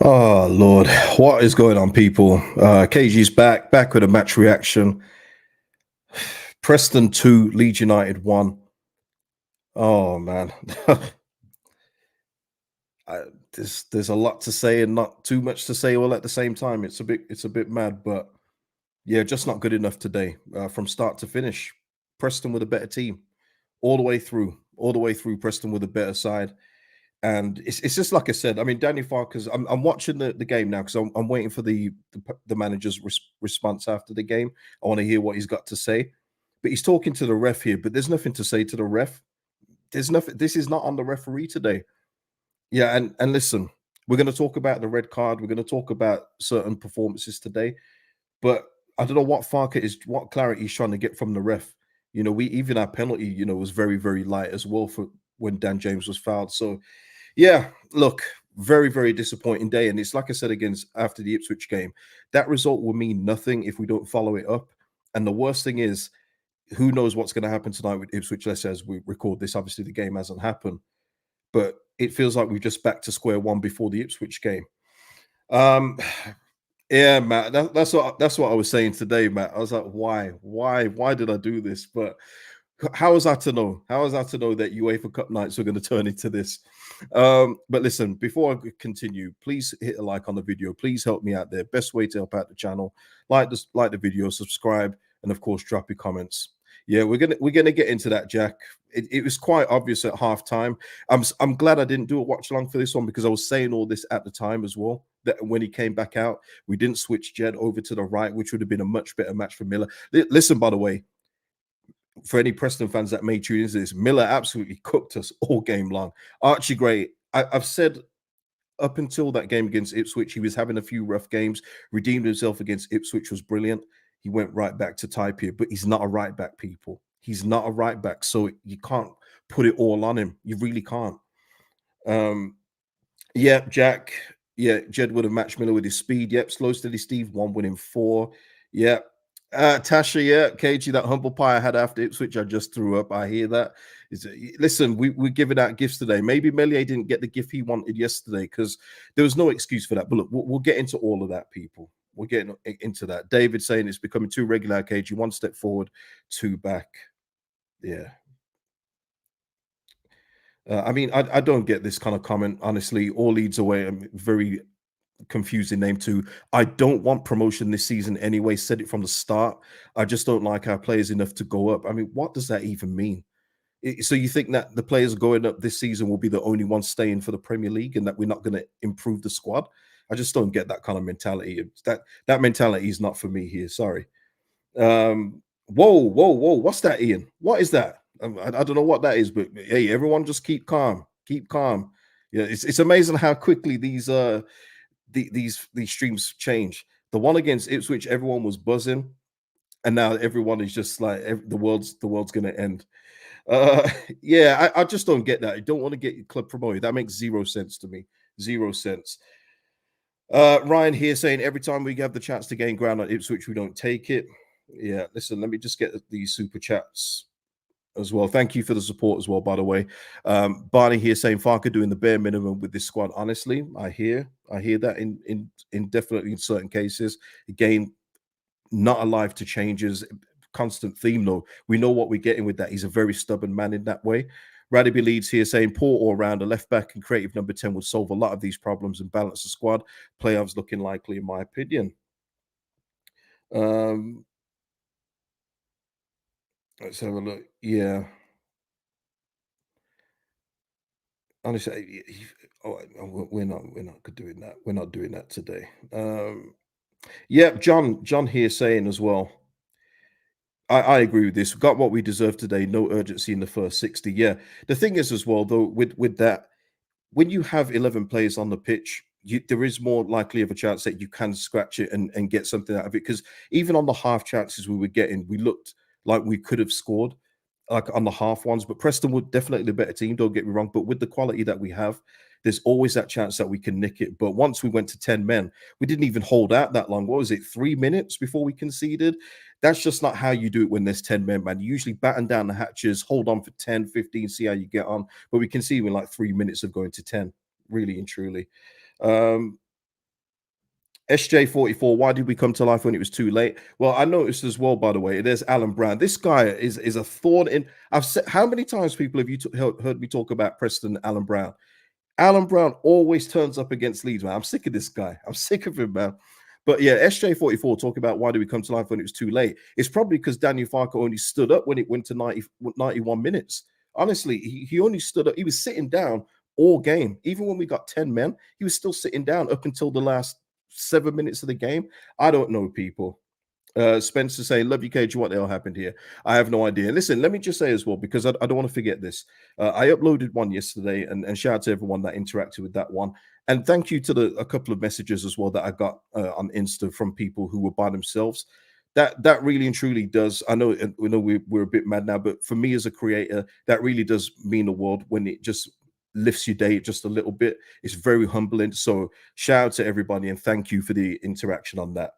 Oh Lord, what is going on, people? KG's back with a match reaction. Preston 2, Leeds United 1. Oh man. I, there's a lot to say and not too much to say all at the same time. It's a bit mad, but yeah, just not good enough today. From start to finish. Preston with a better team. All the way through Preston with a better side. And it's just like I said. I mean, Danny Farkers. I'm watching the game now because I'm waiting for the manager's response after the game. I want to hear what he's got to say. But he's talking to the ref here. But there's nothing to say to the ref. There's nothing. This is not on the referee today. Yeah, and listen, we're going to talk about the red card. We're going to talk about certain performances today. But I don't know what clarity he's trying to get from the ref. We even our penalty, was very, very light as well for when Dan James was fouled. So yeah, look, very, very disappointing day. And it's like I said against after the Ipswich game, that result will mean nothing if we don't follow it up. And the worst thing is, who knows what's going to happen tonight with Ipswich? Let's say as we record this, obviously the game hasn't happened, but it feels like we're just back to square one before the Ipswich game. Um, yeah, Matt, that's what I was saying today, Matt. I was like, why did I do this? But how was I to know? How was I to know that UEFA Cup nights were going to turn into this? But listen, before I continue, please hit a like on the video. Please help me out there. Best way to help out the channel. Like the video, subscribe, and of course, drop your comments. Yeah, we're gonna get into that, Jack. It was quite obvious at halftime. I'm glad I didn't do a watch along for this one because I was saying all this at the time as well. That when he came back out, we didn't switch Jed over to the right, which would have been a much better match for Millar. Listen, by the way, for any Preston fans that may tune into this, Millar absolutely cooked us all game long. Archie Gray, I've said up until that game against Ipswich, he was having a few rough games, redeemed himself against Ipswich, was brilliant. He went right back to type here, but he's not a right back, people. He's not a right back, so you can't put it all on him. You really can't. Yeah, Jack. Yeah, Jed would have matched Millar with his speed. Yep, slow, steady Steve, one winning four. Yeah. Tasha, yeah, KG, that humble pie I had after Ipswich, I just threw up. I hear that. Listen, we're giving out gifts today. Maybe Meslier didn't get the gift he wanted yesterday because there was no excuse for that. But look, we'll get into all of that, people. We're getting into that. David saying it's becoming too regular, KG. One step forward, two back. Yeah. I mean, I don't get this kind of comment, honestly. All leads away. I'm very confusing name too. I don't want promotion this season anyway. Said it from the start. I just don't like our players enough to go up. I mean, what does that even mean? So you think that the players going up this season will be the only ones staying for the Premier League and that we're not going to improve the squad? I just don't get that kind of mentality. That mentality is not for me here. Sorry. Whoa. What's that, Ian? What is that? I don't know what that is, but hey, everyone just keep calm. Keep calm. Yeah, it's amazing how quickly these streams change. The one against Ipswich, everyone was buzzing, and now everyone is just like the world's gonna end. Uh, yeah, I just don't get that. I don't want to get your club promoted. That makes zero sense to me. Zero sense. Ryan here saying every time we have the chance to gain ground on Ipswich, we don't take it. Yeah, listen, let me just get these super chats as well. Thank you for the support as well, by the way. Barney here saying Farked doing the bare minimum with this squad. Honestly, I hear that in definitely in certain cases. Again, not alive to changes. Constant theme though. We know what we're getting with that. He's a very stubborn man in that way. Radiby Leeds here saying poor all round, a left back and creative number 10 would solve a lot of these problems and balance the squad. Playoffs looking likely, in my opinion. Let's have a look. Yeah. Honestly, we're not doing that. We're not doing that today. Yeah, John here saying as well. I agree with this. We got what we deserve today. No urgency in the first 60. Yeah. The thing is as well, though, with that, when you have 11 players on the pitch, there is more likely of a chance that you can scratch it and get something out of it. Because even on the half chances we were getting, we looked like we could have scored, like on the half ones. But Preston would definitely the better team. Don't get me wrong. But with the quality that we have, there's always that chance that we can nick it. But once we went to 10 men, we didn't even hold out that long. What was it, 3 minutes before we conceded? That's just not how you do it when there's 10 men, man. You usually batten down the hatches, hold on for 10, 15, see how you get on. But we conceded in like 3 minutes of going to 10, really and truly. Um, SJ44, why did we come to life when it was too late? Well, I noticed as well, by the way, there's Alan Brown. This guy is a thorn in. I've said, how many times people have you heard me talk about Preston Alan Brown? Alan Brown always turns up against Leeds, man. I'm sick of this guy. I'm sick of him, man. But yeah, SJ44 talk about why did we come to life when it was too late. It's probably because Daniel Farked only stood up when it went to 91 minutes. Honestly, he only stood up. He was sitting down all game. Even when we got 10 men, he was still sitting down up until the last 7 minutes of the game. I don't know, people. Spencer saying, love you, Cage. What the hell happened here? I have no idea. Listen, let me just say as well, because I don't want to forget this. I uploaded one yesterday, and shout out to everyone that interacted with that one. And thank you to a couple of messages as well that I got on Insta from people who were by themselves. That really and truly does. I know we're a bit mad now, but for me as a creator, that really does mean the world when it just lifts your day just a little bit. It's very humbling. So shout out to everybody and thank you for the interaction on that.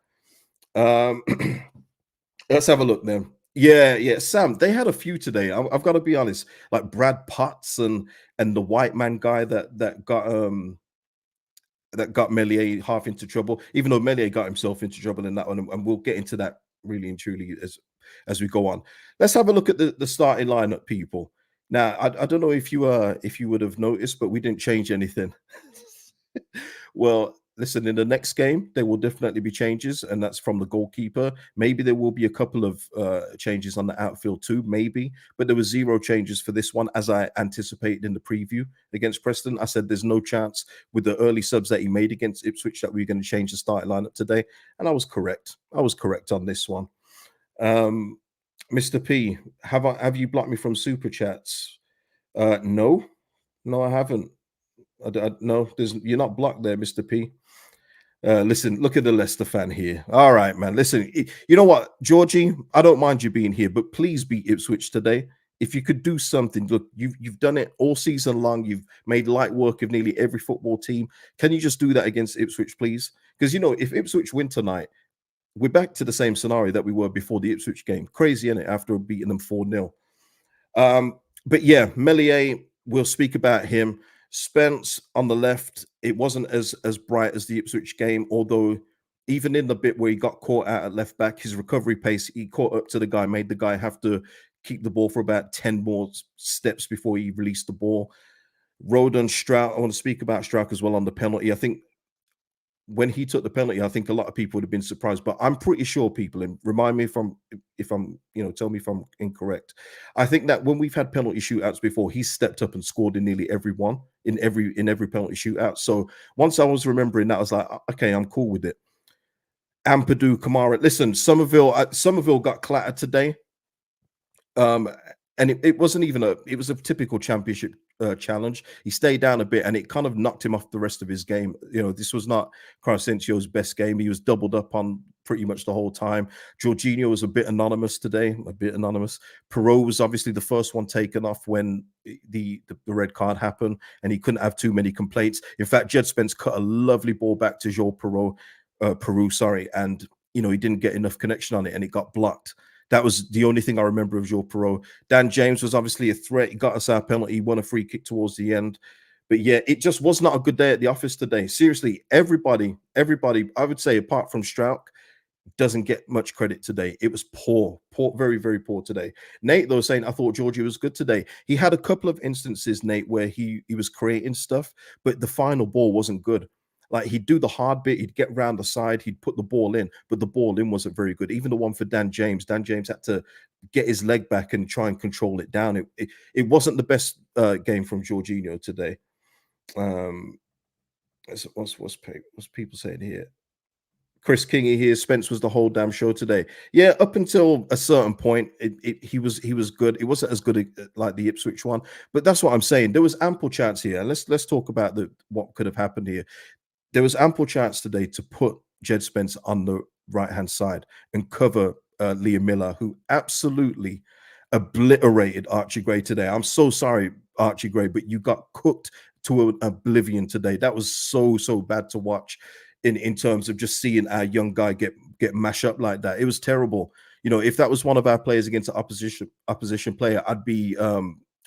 Let's have a look then. Yeah, Sam. They had a few today. I've got to be honest, like Brad Potts and the white man guy that got Meslier half into trouble. Even though Meslier got himself into trouble in that one, and we'll get into that really and truly as we go on. Let's have a look at the starting lineup, people. Now, I don't know if you would have noticed, but we didn't change anything. Well, listen, in the next game, there will definitely be changes, and that's from the goalkeeper. Maybe there will be a couple of changes on the outfield too, maybe, but there was zero changes for this one, as I anticipated in the preview against Preston. I said there's no chance with the early subs that he made against Ipswich that we were going to change the starting lineup today, and I was correct. I was correct on this one. Mr. P, have you blocked me from super chats? No, I haven't. No, you're not blocked there, Mr. P. Listen, look at the Leicester fan here. All right, man. Listen, you know what, Georgie? I don't mind you being here, but please beat Ipswich today. If you could do something, look, you've done it all season long. You've made light work of nearly every football team. Can you just do that against Ipswich, please? Because you know, if Ipswich win tonight, we're back to the same scenario that we were before the Ipswich game. Crazy, isn't it? After beating them 4-0. But yeah, Meslier, we'll speak about him. Spence on the left, it wasn't as bright as the Ipswich game, although even in the bit where he got caught out at left back, his recovery pace, he caught up to the guy, made the guy have to keep the ball for about 10 more steps before he released the ball. Rodon, Stroud, I want to speak about Stroud as well on the penalty. I think when he took the penalty, I think a lot of people would have been surprised, but I'm pretty sure people, and remind me if I'm, tell me if I'm incorrect. I think that when we've had penalty shootouts before, he's stepped up and scored in nearly every one in every penalty shootout. So once I was remembering that, I was like, okay, I'm cool with it. Ampadu, Kamara. Listen, Somerville got clattered today. And it wasn't even it was a typical championship challenge. He stayed down a bit and it kind of knocked him off the rest of his game. This was not Crescentio's best game. He was doubled up on pretty much the whole time. Jorginho was a bit anonymous today, Perot was obviously the first one taken off when the red card happened, and he couldn't have too many complaints. In fact, Jed Spence cut a lovely ball back to Joel Perot, and he didn't get enough connection on it and it got blocked. That was the only thing I remember of Joel Perot. Dan James was obviously a threat. He got us our penalty. He won a free kick towards the end. But yeah, it just was not a good day at the office today. Seriously, everybody, I would say, apart from Strauch, doesn't get much credit today. It was poor, very, very poor today. Nate, though, saying, I thought Georgie was good today. He had a couple of instances, Nate, where he was creating stuff, but the final ball wasn't good. Like, he'd do the hard bit, he'd get round the side, he'd put the ball in, but the ball in wasn't very good. Even the one for Dan James had to get his leg back and try and control it down. It wasn't the best game from Jorginho today. What's people saying here? Chris Kingy here. Spence was the whole damn show today. Yeah, up until a certain point, he was good. It wasn't as good like the Ipswich one, but that's what I'm saying. There was ample chance here. Let's talk about what could have happened here. There was ample chance today to put Jed Spence on the right-hand side and cover Liam Millar, who absolutely obliterated Archie Gray today. I'm so sorry, Archie Gray, but you got cooked to oblivion today. That was so bad to watch in terms of just seeing our young guy get mashed up like that. It was terrible. You know, if that was one of our players against an opposition player, I'd be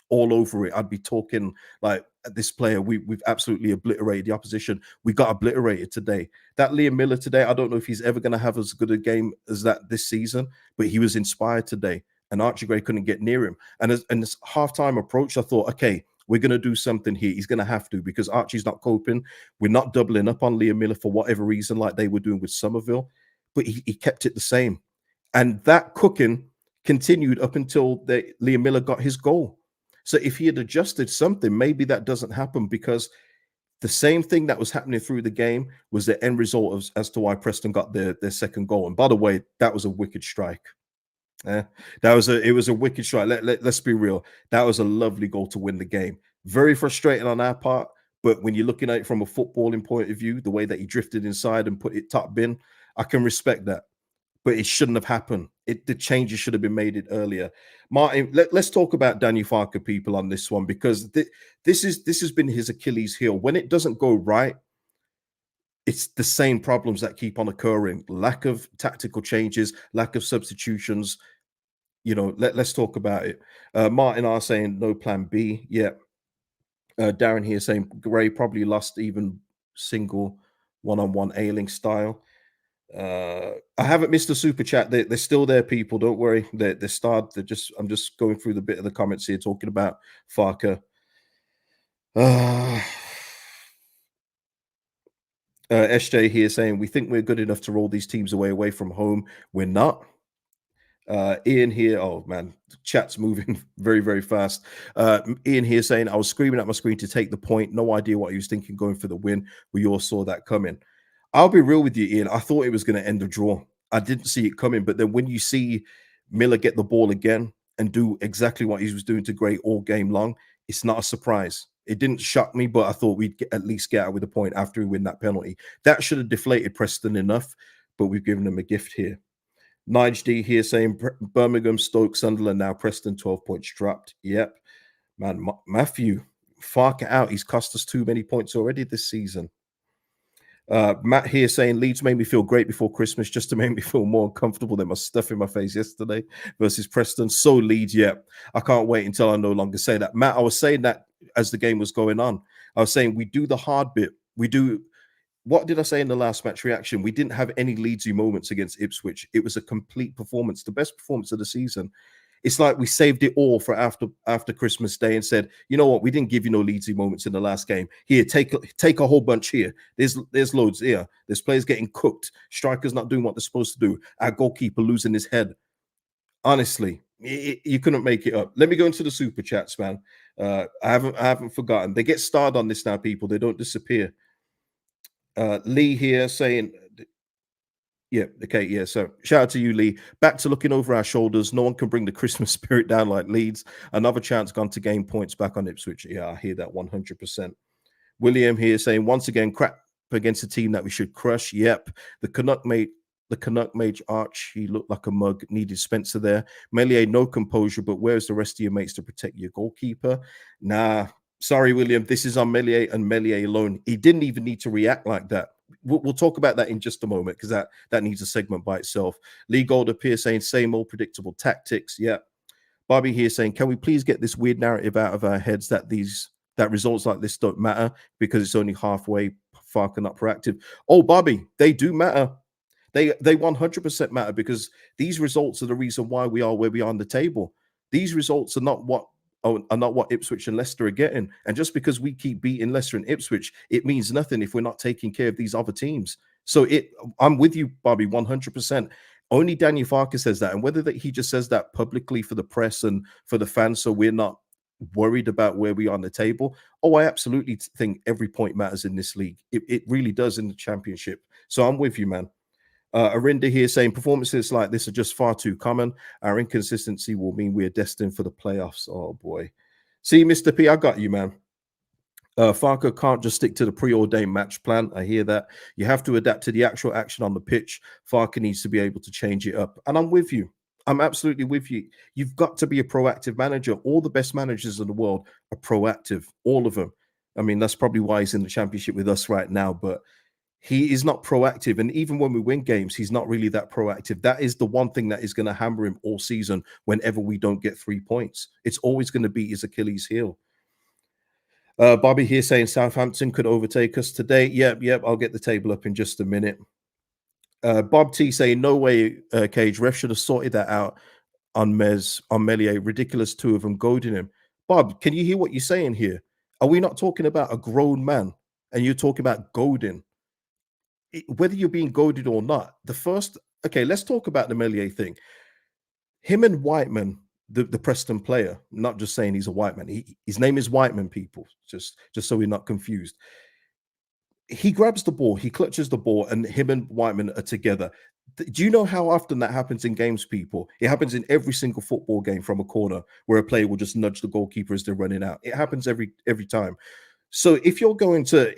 all over it. I'd be talking like this player. We've absolutely obliterated the opposition. We got obliterated today. That Liam Millar today, I don't know if he's ever going to have as good a game as that this season, but he was inspired today, and Archie Gray couldn't get near him. And as halftime approach, I thought, okay, we're going to do something here. He's going to have to, because Archie's not coping. We're not doubling up on Liam Millar for whatever reason, like they were doing with Somerville, but he kept it the same. And that cooking continued up until Liam Millar got his goal. So if he had adjusted something, maybe that doesn't happen, because the same thing that was happening through the game was the end result as to why Preston got their second goal. And by the way, that was a wicked strike. It was a wicked strike. Let's be real. That was a lovely goal to win the game. Very frustrating on our part, but when you're looking at it from a footballing point of view, the way that he drifted inside and put it top bin, I can respect that. But it shouldn't have happened. The changes should have been made earlier. Martin, let's talk about Daniel Farked, people, on this one, because this has been his Achilles heel. When it doesn't go right, it's the same problems that keep on occurring: lack of tactical changes, lack of substitutions. You know, let's talk about it. Martin are saying no plan B. Yeah. Darren here saying Gray probably lost even single one-on-one Ailing style. I haven't missed a super chat. They're still there, people. Don't worry. They're starred. I'm just going through the bit of the comments here talking about Farker. SJ here saying we think we're good enough to roll these teams away from home. We're not. Ian here, oh man, chat's moving very fast. Ian here saying I was screaming at my screen to take the point. No idea what he was thinking going for the win. We all saw that coming. I'll be real with you, Ian. I thought it was going to end a draw. I didn't see it coming. But then when you see Millar get the ball again and do exactly what he was doing to Gray all game long, it's not a surprise. It didn't shock me, but I thought we'd at least get out with a point after we win that penalty. That should have deflated Preston enough, but we've given them a gift here. Nige D here saying Birmingham, Stoke, Sunderland, now Preston, 12 points dropped. Yep. Man, Matthew, Fark it out. He's cost us too many points already this season. Matt here saying Leeds made me feel great before Christmas just to make me feel more uncomfortable than my stuff in my face yesterday versus Preston. So Leeds, yeah. I can't wait until I no longer say that. Matt, I was saying that as the game was going on. I was saying we do the hard bit. We do. What did I say in the last match reaction? We didn't have any Leedsy moments against Ipswich. It was a complete performance, the best performance of the season. It's like we saved it all for after Christmas Day and said, you know what, we didn't give you no Leedsy moments in the last game. Here, take a whole bunch here. There's loads here. There's players getting cooked. Strikers not doing what they're supposed to do. Our goalkeeper losing his head. Honestly, you couldn't make it up. Let me go into the super chats, man. I haven't forgotten. They get starred on this now, people. They don't disappear. Lee here saying, yeah, okay, yeah. So shout out to you, Lee. Back to looking over our shoulders. No one can bring the Christmas spirit down like Leeds. Another chance gone to gain points back on Ipswich. Yeah, I hear that 100%. William here saying once again, crap against a team that we should crush. Yep. The Canuck mage Arch, he looked like a mug. Needed Spencer there. Meslier, no composure, but where's the rest of your mates to protect your goalkeeper? Nah. Sorry, William. This is on Meslier and Meslier alone. He didn't even need to react like that. We'll talk about that in just a moment because that needs a segment by itself. Lee Gold appears saying same old predictable tactics. Yeah. Bobby here saying, can we please get this weird narrative out of our heads that results like this don't matter because it's only halfway far and not proactive? Oh, Bobby, they do matter. They 100% matter because these results are the reason why we are where we are on the table. These results are not what Ipswich and Leicester are getting. And just because we keep beating Leicester and Ipswich, it means nothing if we're not taking care of these other teams. So I'm with you, Bobby, 100%. Only Daniel Farker says that. And whether that he just says that publicly for the press and for the fans so we're not worried about where we are on the table. Oh, I absolutely think every point matters in this league. It really does in the championship. So I'm with you, man. Arinda here saying performances like this are just far too common. Our inconsistency will mean we're destined for the playoffs. Oh boy. See, Mr. P, I got you, man. Farker can't just stick to the preordained match plan. I hear that. You have to adapt to the actual action on the pitch. Farker needs to be able to change it up. And I'm with you. I'm absolutely with you. You've got to be a proactive manager. All the best managers in the world are proactive, all of them. I mean, that's probably why he's in the championship with us right now, but he is not proactive. And even when we win games, he's not really that proactive. That is the one thing that is going to hammer him all season whenever we don't get 3 points. It's always going to be his Achilles heel. Bobby here saying Southampton could overtake us today. Yep, yep. I'll get the table up in just a minute. Bob T saying, no way, Cage. Ref should have sorted that out on Meslier. Ridiculous, two of them goading him. Bob, can you hear what you're saying here? Are we not talking about a grown man and you're talking about goading? Whether you're being goaded or not, okay, let's talk about the Meslier thing. Him and Whiteman, the Preston player, not just saying he's a white man. His name is Whiteman, people, just so we're not confused. He grabs the ball, he clutches the ball, and him and Whiteman are together. Do you know how often that happens in games, people? It happens in every single football game from a corner where a player will just nudge the goalkeeper as they're running out. It happens every time. So if you're going to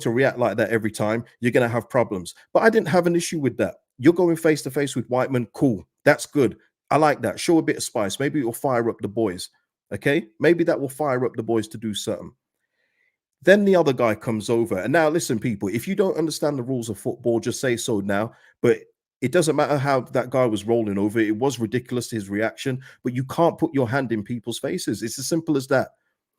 react like that every time, you're going to have problems. But I didn't have an issue with that. You're going face to face with Whiteman. Cool. That's good. I like that. Show a bit of spice. Maybe it will fire up the boys. Okay. Maybe that will fire up the boys to do something. Then the other guy comes over. And now listen, people, if you don't understand the rules of football, just say so now. But it doesn't matter how that guy was rolling over. It was ridiculous, his reaction, but you can't put your hand in people's faces. It's as simple as that.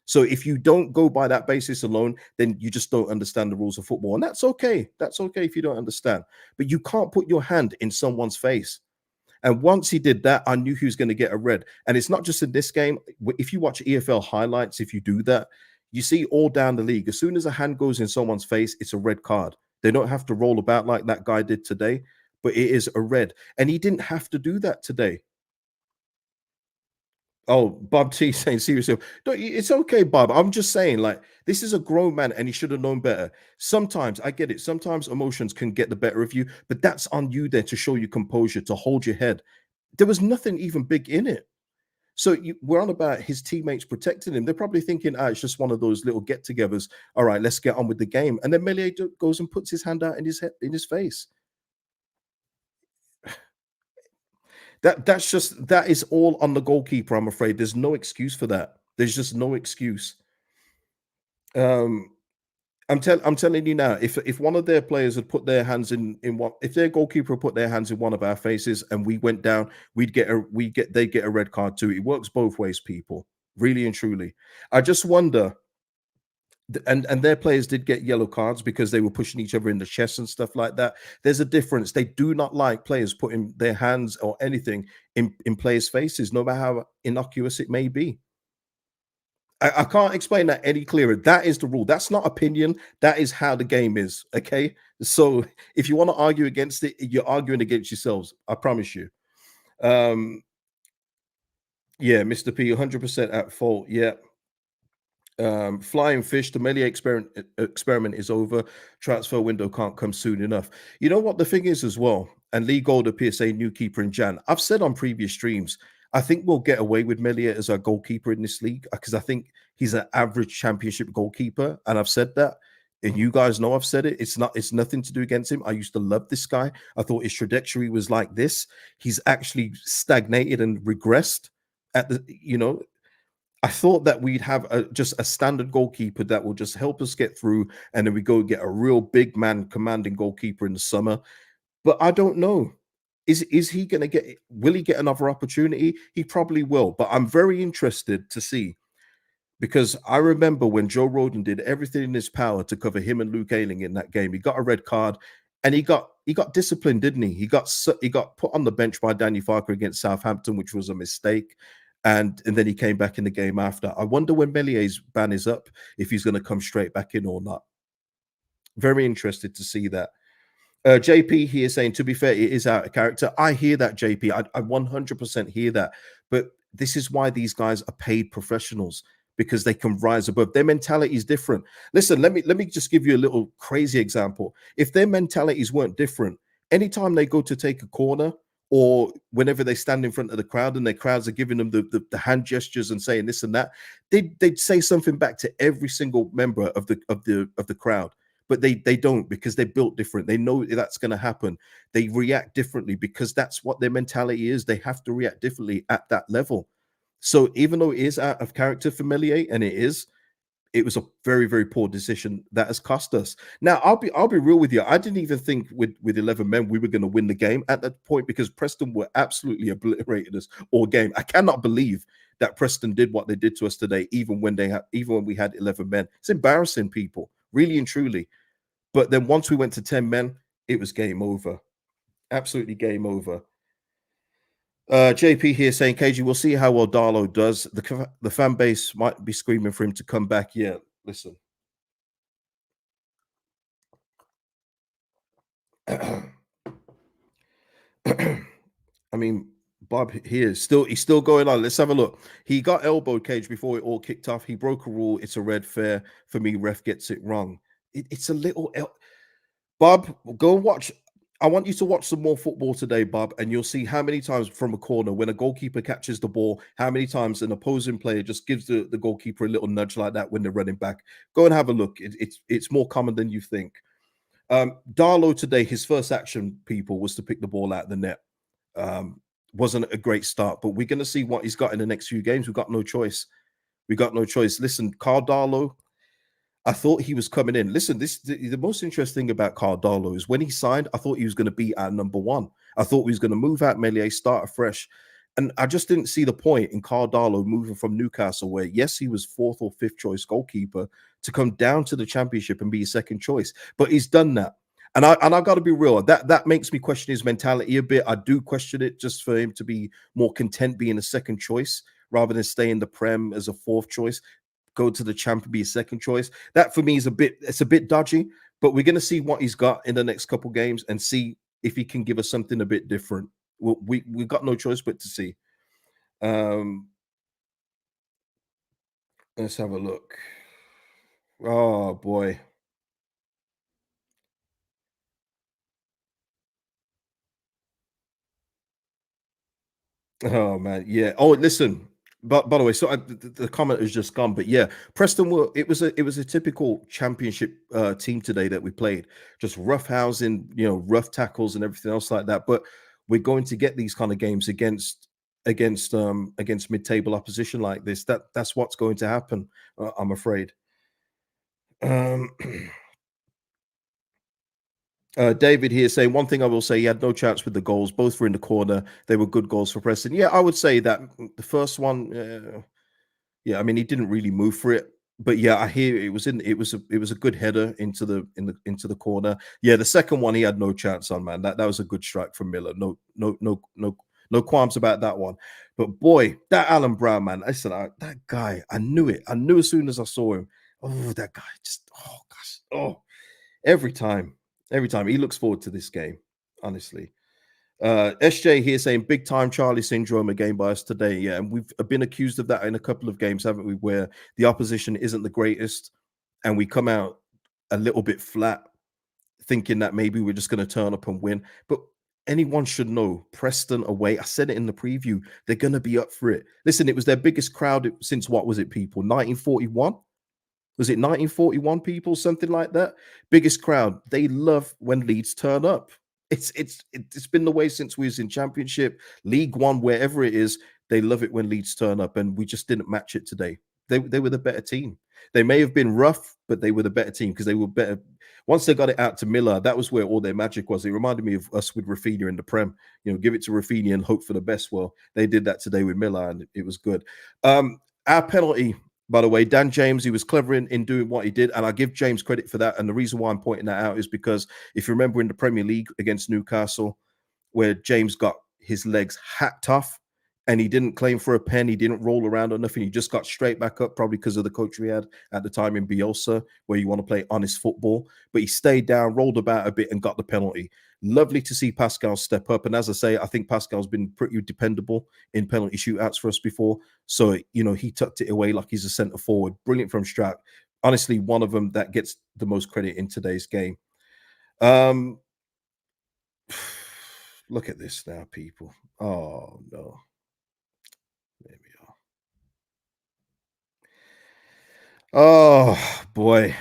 So if you don't go by that basis alone, then you just don't understand the rules of football. And that's okay. That's okay if you don't understand. But you can't put your hand in someone's face. And once he did that, I knew he was going to get a red. And it's not just in this game. If you watch EFL highlights, if you do that, you see all down the league, as soon as a hand goes in someone's face, it's a red card. They don't have to roll about like that guy did today, but it is a red. And he didn't have to do that today. Oh, Bob T saying seriously, it's okay, Bob. I'm just saying, like, this is a grown man and he should have known better. Sometimes I get it. Sometimes emotions can get the better of you, but that's on you there to show you composure, to hold your head. There was nothing even big in it. So we're on about his teammates protecting him. They're probably thinking, it's just one of those little get-togethers. All right, let's get on with the game. And then Meslier goes and puts his hand out in his face. That is all on the goalkeeper. I'm afraid there's no excuse for that. There's just no excuse. I'm telling you now, if one of their players had put their hands in one, if their goalkeeper put their hands in one of our faces and we went down, they'd get a red card too. It works both ways, people. Really and truly. I just wonder. And their players did get yellow cards because they were pushing each other in the chest and stuff like that. There's a difference. They do not like players putting their hands or anything in players' faces, no matter how innocuous it may be. I can't explain that any clearer. That is the rule. That's not opinion. That is how the game is. Okay. So if you want to argue against it, you're arguing against yourselves. I promise you. Yeah, Mr. P, 100% at fault. Yeah. Flying fish, the Meslier experiment is over. Transfer window can't come soon enough. You know what the thing is as well, and Lee Gold appears a new keeper in Jan. I've said on previous streams, I think we'll get away with Meslier as our goalkeeper in this league because I think he's an average championship goalkeeper, and I've said that. And you guys know I've said it. It's nothing to do against him. I used to love this guy. I thought his trajectory was like this. He's actually stagnated and regressed at I thought that we'd have just a standard goalkeeper that will just help us get through, and then we go get a real big man commanding goalkeeper in the summer. But I don't know. Is he going to get? Will he get another opportunity? He probably will. But I'm very interested to see, because I remember when Joe Roden did everything in his power to cover him and Luke Ayling in that game. He got a red card, and he got disciplined, didn't he? He got put on the bench by Danny Farked against Southampton, which was a mistake. And then he came back in the game after. I wonder when Meslier's ban is up, if he's going to come straight back in or not. Very interested to see that. JP here saying, to be fair, it is out of character. I hear that, JP. I 100% hear that. But this is why these guys are paid professionals, because they can rise above. Their mentality is different. Listen, let me just give you a little crazy example. If their mentalities weren't different, anytime they go to take a corner, or whenever they stand in front of the crowd and their crowds are giving them the hand gestures and saying this and that, they'd say something back to every single member of the crowd. but they don't because they're built different. They know that's going to happen. They react differently because that's what their mentality is. They have to react differently at that level. So even though it is out of character for Meslier, and it was a very, very poor decision that has cost us. Now, I'll be real with you. I didn't even think with 11 men we were going to win the game at that point because Preston were absolutely obliterated us all game. I cannot believe that Preston did what they did to us today, even when we had 11 men. It's embarrassing, people, really and truly. But then once we went to 10 men, it was game over. Absolutely game over. JP here saying, KG, we'll see how well Darlow does. The fan base might be screaming for him to come back. Yeah, listen. I mean, Bob here he's still going on. Let's have a look. He got elbowed, Cage, before it all kicked off. He broke a rule. It's a red fair for me. Ref gets it wrong. It's a little Bob, go and watch. I want you to watch some more football today, Bob, and you'll see how many times from a corner when a goalkeeper catches the ball, how many times an opposing player just gives the goalkeeper a little nudge like that when they're running back. Go and have a look. It's more common than you think. Darlow today, his first action, people, was to pick the ball out of the net. Um, wasn't a great start, but we're going to see what he's got in the next few games. We've got no choice. We got no choice. Listen, Carl Darlow, I thought he was coming in. Listen, the most interesting thing about Carl Darlow is when he signed, I thought he was going to be at number one. I thought he was going to move out Meslier, start afresh. And I just didn't see the point in Carl Darlow moving from Newcastle, where, yes, he was fourth or fifth choice goalkeeper, to come down to the championship and be his second choice. But he's done that. And I got to be real. That makes me question his mentality a bit. I do question it just for him to be more content being a second choice rather than stay in the Prem as a fourth choice, go to the champ and be a second choice. That for me is a bit dodgy, but we're going to see what he's got in the next couple games and see if he can give us something a bit different. We got no choice but to see. Um, let's have a look. Oh boy. Oh man, yeah. Oh, listen. But by the way, so the comment has just gone. But yeah, Preston were. It was a typical championship team today that we played. Just rough housing, rough tackles and everything else like that. But we're going to get these kind of games against mid-table opposition like this. That's what's going to happen. I'm afraid. Um, David here saying one thing I will say: he had no chance with the goals. Both were in the corner. They were good goals for Preston. Yeah, I would say that the first one. Yeah, I mean, he didn't really move for it, but yeah, I hear it was a good header into the corner. Yeah, the second one he had no chance on, man. That was a good strike from Millar. No qualms about that one. But boy, that Alan Brown, man, I said that guy, I knew it. I knew as soon as I saw him. Oh, that guy just gosh. Every time he looks forward to this game, honestly. SJ here saying big time Charlie syndrome again by us today. Yeah, and we've been accused of that in a couple of games, haven't we? Where the opposition isn't the greatest, and we come out a little bit flat, thinking that maybe we're just going to turn up and win. But anyone should know Preston away. I said it in the preview. They're going to be up for it. Listen, it was their biggest crowd since what was it, people? 1941. Was it 1941 people, something like that? Biggest crowd. They love when Leeds turn up. It's been the way since we was in Championship, League One, wherever it is. They love it when Leeds turn up, and we just didn't match it today. They were the better team. They may have been rough, but they were the better team because they were better. Once they got it out to Millar, that was where all their magic was. It reminded me of us with Rafinha in the Prem. Give it to Rafinha and hope for the best. Well, they did that today with Millar, and it was good. Our penalty, by the way, Dan James, he was clever in doing what he did, and I give James credit for that. And the reason why I'm pointing that out is because if you remember in the Premier League against Newcastle, where James got his legs hacked off and he didn't claim for a pen, he didn't roll around or nothing, he just got straight back up, probably because of the coach we had at the time in Bielsa, where you want to play honest football. But he stayed down, rolled about a bit, and got the penalty. Lovely to see Pascal step up. And as I say, I think Pascal's been pretty dependable in penalty shootouts for us before. So, he tucked it away like he's a centre forward. Brilliant from Strat. Honestly, one of them that gets the most credit in today's game. Um, Look at this now, people. Oh, no. There we are. Oh, boy.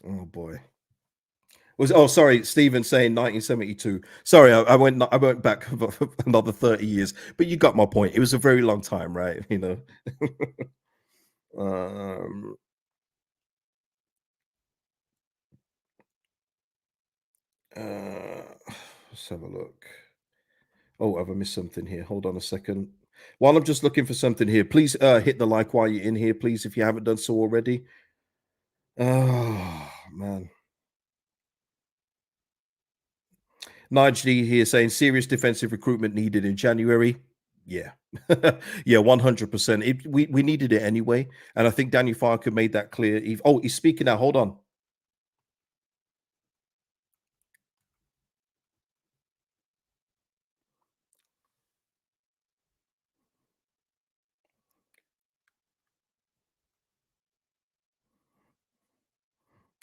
Oh boy. Sorry, Stephen saying 1972. Sorry, I went back another 30 years, but you got my point. It was a very long time, right? Um, uh, let's have a look. Oh, have I missed something here? Hold on a second. While I'm just looking for something here, please hit the like while you're in here, please, if you haven't done so already. Oh man. Nige D here saying serious defensive recruitment needed in January. Yeah. Yeah, 100%. We needed it anyway. And I think Daniel Farker made that clear. He's speaking now. Hold on.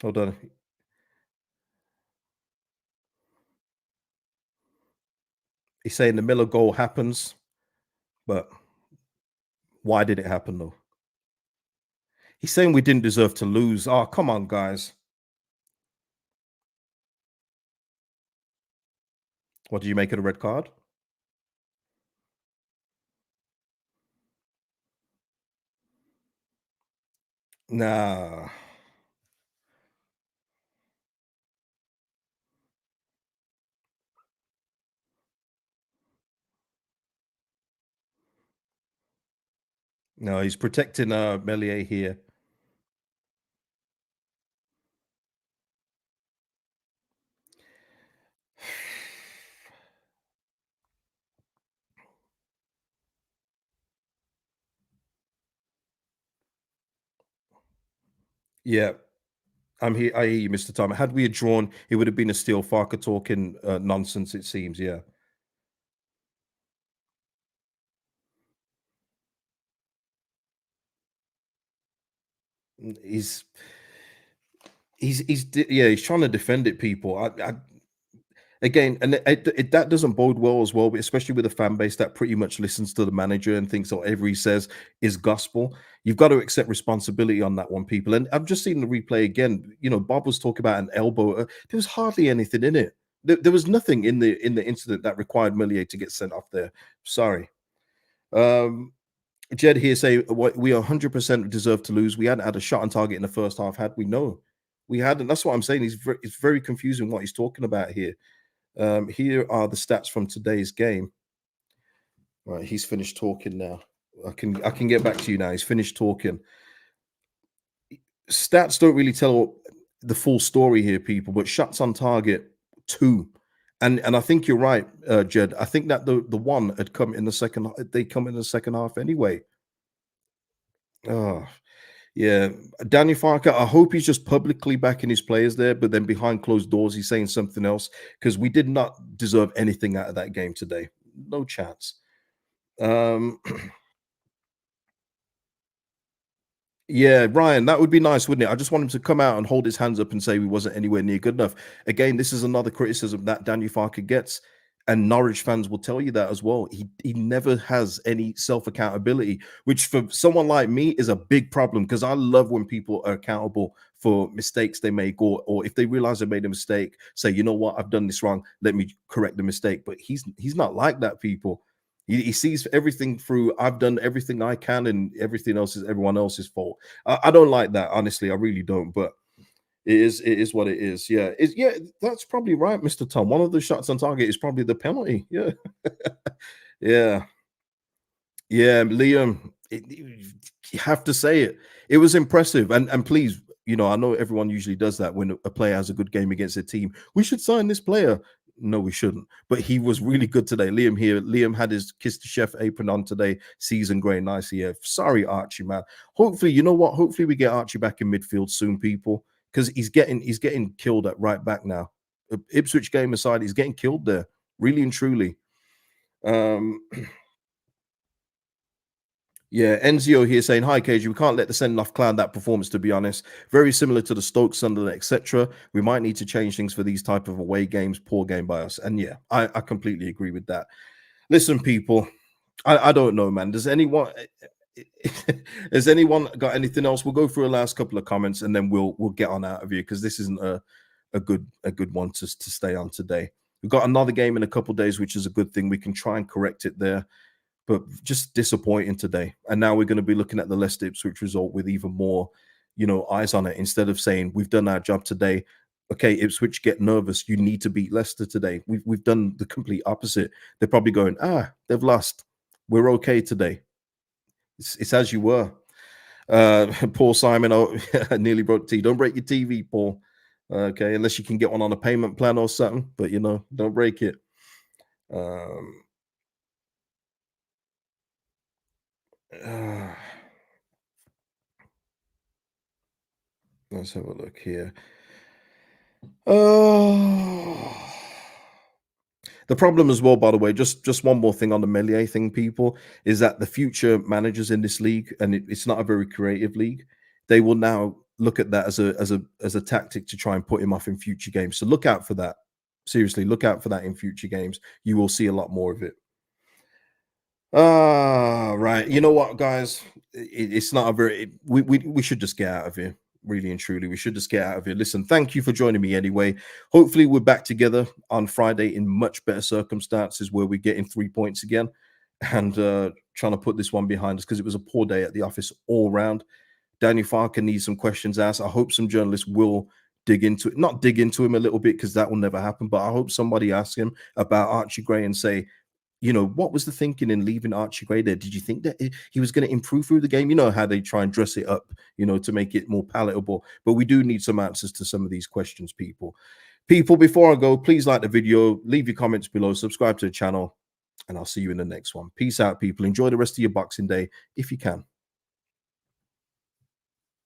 Hold on. He's saying the Miller goal happens, but why did it happen though? He's saying we didn't deserve to lose. Oh, come on, guys. What did you make of the red card? Nah. No, he's protecting Meslier here. Yeah, I hear you, Mr. Tom. Had we had drawn, it would have been a steal. Farker talking nonsense, it seems. Yeah. He's yeah, he's trying to defend it, people. Again, and that doesn't bode well as well, especially with a fan base that pretty much listens to the manager and thinks whatever he says is gospel. You've got to accept responsibility on that one, people. And I've just seen the replay again. Bob was talking about an elbow. There was hardly anything in it. There was nothing in the incident that required Millier to get sent off there. Sorry. Um, Jed here say we 100% deserve to lose. We hadn't had a shot on target in the first half, had we? No, we hadn't. That's what I'm saying. It's very confusing what he's talking about here. Here are the stats from today's game. Right, he's finished talking now. I can get back to you now. He's finished talking. Stats don't really tell the full story here, people, but shots on target 2. And I think you're right, Jed. I think that the one had come in the second. They come in the second half anyway. Oh, yeah. Daniel Farker, I hope he's just publicly backing his players there, but then behind closed doors, he's saying something else because we did not deserve anything out of that game today. No chance. Um, yeah, Ryan, that would be nice, wouldn't it? I just want him to come out and hold his hands up and say we wasn't anywhere near good enough. Again, this is another criticism that Daniel Farker gets, and Norwich fans will tell you that as well. He never has any self accountability, which for someone like me is a big problem because I love when people are accountable for mistakes they make, or if they realize they made a mistake, say, you know what, I've done this wrong, let me correct the mistake. But he's not like that, people. He sees everything through. I've done everything I can, and everything else is everyone else's fault. I don't like that, honestly. I really don't. But it is what it is. Yeah, that's probably right, Mister Tom. One of the shots on target is probably the penalty. Yeah, yeah, yeah. Liam, you have to say it. It was impressive, and please, I know everyone usually does that when a player has a good game against a team. We should sign this player. No, we shouldn't. But he was really good today. Liam here. Liam had his kiss the chef apron on today. Season grey, nice here. Sorry, Archie, man. Hopefully, you know what? Hopefully, we get Archie back in midfield soon, people, because he's getting killed at right back now. Ipswich game aside, he's getting killed there, really and truly. Um, Yeah, Enzio here saying, "Hi, KG. We can't let the send off clown that performance. To be honest, very similar to the Stoke, Sunderland, etc. We might need to change things for these type of away games. Poor game by us." And yeah, I completely agree with that. Listen, people, I don't know, man. Does anyone? Has anyone got anything else? We'll go through a last couple of comments and then we'll get on out of here because this isn't a good one to stay on today. We've got another game in a couple of days, which is a good thing. We can try and correct it there, but just disappointing today. And now we're going to be looking at the Leicester Ipswich result with even more, eyes on it. Instead of saying we've done our job today, okay, Ipswich, get nervous. You need to beat Leicester today. We've done the complete opposite. They're probably going, they've lost. We're okay today. It's as you were. Paul Simon, I nearly broke the TV. Don't break your TV, Paul. Okay, unless you can get one on a payment plan or something, but don't break it. Um, uh, let's have a look here. Oh, the problem as well, by the way, just one more thing on the Meslier thing, people, is that the future managers in this league, and it's not a very creative league, they will now look at that as a tactic to try and put him off in future games. So look out for that. Seriously, look out for that in future games. You will see a lot more of it. Right. You know what, guys? It's not a very. We should just get out of here. Really and truly, we should just get out of here. Listen, thank you for joining me anyway. Hopefully, we're back together on Friday in much better circumstances where we're getting 3 points again and trying to put this one behind us because it was a poor day at the office all round. Daniel Farked needs some questions asked. I hope some journalists will dig into it, not dig into him a little bit because that will never happen, but I hope somebody asks him about Archie Gray and say, what was the thinking in leaving Archie Gray there? Did you think that he was going to improve through the game? You know how they try and dress it up, to make it more palatable. But we do need some answers to some of these questions, people. People, before I go, please like the video, leave your comments below, subscribe to the channel, and I'll see you in the next one. Peace out, people. Enjoy the rest of your Boxing Day if you can.